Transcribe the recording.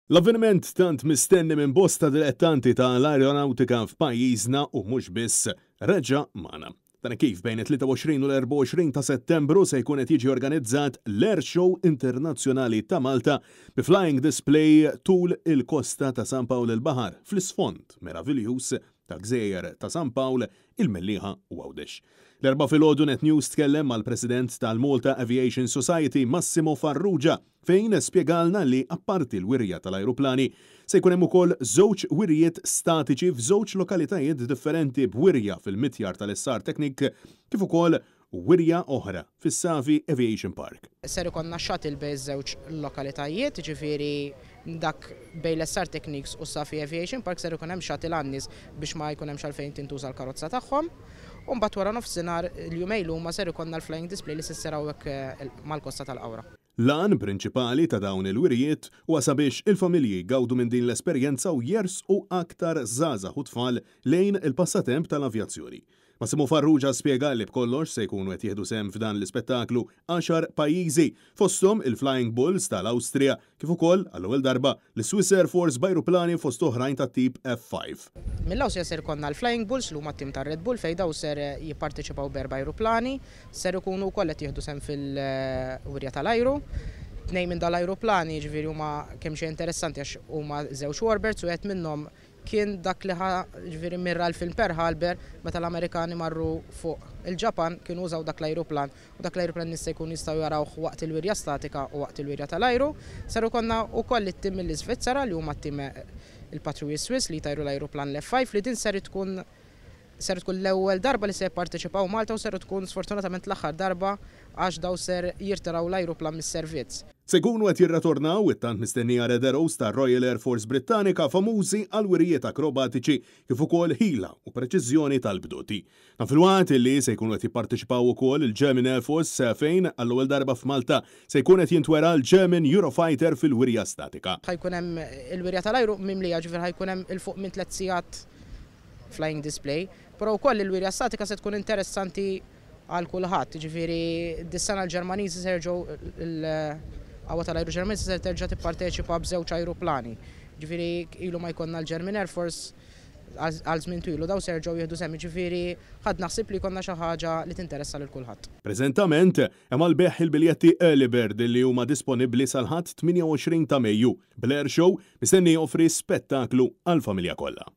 L-avveniment tant mistenni minn bosta dilettanti tal-aeronautika f'pajjiżna u mhux biss reġa' magħna. Dan kif bejn it-23 u l-24 ta' Settembru se jkun qed jiġi organizzat l-Air Show Internazzjonali ta' Malta bi flying display tul il-kosta ta' San Pawl il-Baħar fl-isfond meravigliuż ta' Gżejjer ta' San Pawl, il-Mellieħa u Għawdex. L-erba' filgħodu Net News tkellem mal-President tal-Malta Aviation Society Massimo Farrugia fejn spjegalna li apparti l-wirja tal-ajruplani se jkun hemm ukoll żewġ wirjiet statiċi f'żewġ lokalitajiet differenti b'wirja fil-mitjar tal-Issar Technic kif ukoll wirja oħra fis-Savi Aviation Park. Ser ikonna shuttle bejn żewġ lokalitajiet, ġifieri dak bejn l-Issar Technics u Safi Aviation Park ser ikun hemm shuttle għan-nies biex ma jkun hemmx għalfejn tintuża l-karozza tagħhom. U mbagħad wara nofsinhar il-jumejn huma ser ikonna l-flying display li se ssir hawnhekk mal-Kosta tal-Qawra. L-għan prinċipali ta' dawn il-wirjiet huwa sabiex il-familji jgawdu minn din l-esperjenza u jersqu aktar żgħażagħ u tfal lejn il-passatemp tal-avjazzjoni. Massimo Farrugia spjega li b'kollox se jkunu qed jieħdu sehem f'dan l-ispettaklu 10 pajjiżi, fosthom il-Flying Bulls tal-Awstrija kif ukoll għall-ewwel darba l-Swiss Air Force b'ajruplani fost oħrajn tat-tip F5. Mill-Awstrija ser ikonna l-Flying Bulls li huma t-tim tar-Red Bull fejn daw ser jipparteċipaw b'4 ajruplani, ser ikunu wkoll qed jieħdu sehem fil-wirja tal-ajru. Tnejn minn dal-ajruplani ġifieri huma kemm xejn interessanti għax huma żewġ Warbirds u qed minnhom kien dak li ġifieri mirra l-film Pearl Harbor meta l-Amerikani marru fuq il-Ġapan kienu użaw dak l-ajruplan u dak l-ajruplan nista' jkun jistgħu jarawh waqt il-wirja statika u waqt il-wirja tal-ajru. Seru konna wkoll it-tim mill-Iżvizzera li huma t-tim il-Patriots Swiss li jtajru l-ajruplan l-F5 li din ser tkun l-ewwel darba li se jipparteċipaw Malta u ser tkun sfortunatament l-aħħar darba għax daw ser jirtiraw l-ajruplan mis-servizz. Se jkunu qed jirratornaw it-tant mistennija Red Arrows tar-Royal Air Force Brittanika famużi għal wirjiet akrobatiċi kif ukoll ħila u preċiżjoni tal-bdoti. Fil-waqt li se jkunu qed jipparteċipaw ukoll il-German Air Force fejn għall-ewwel darba f'Malta se jkun qed jintwera l-German Eurofighter fil-wirja statika. Ħajkun hemm il-wirja tal-ajru mimlija ġifier ħajkun hemm il fuq minn 3 sigħat flying display, però wkoll il-wirja statika se tkun interessanti għal kulħadd, ġifieri dis-sena l-Ġermaniżi se jerġgħu l-qawwa tal-ajru Ġermaniżi se terġa' tipparteċipa b'żewġ ajruplani. Ġifieri ilu ma jkollna l-German Air Force għal żmien twilu daw se jerġgħu jieħdu sehem, ġifieri ħadd naħsib li jkollna xi ħaġa li tinteressa lil kulħadd. Preżentament hemm għall-beħ il-biljetti Early Bird li huma disponibbli sal-ħadd 28 ta' Mejju. Bl-Air Show mistenni joffri spettaklu għall-familja kollha.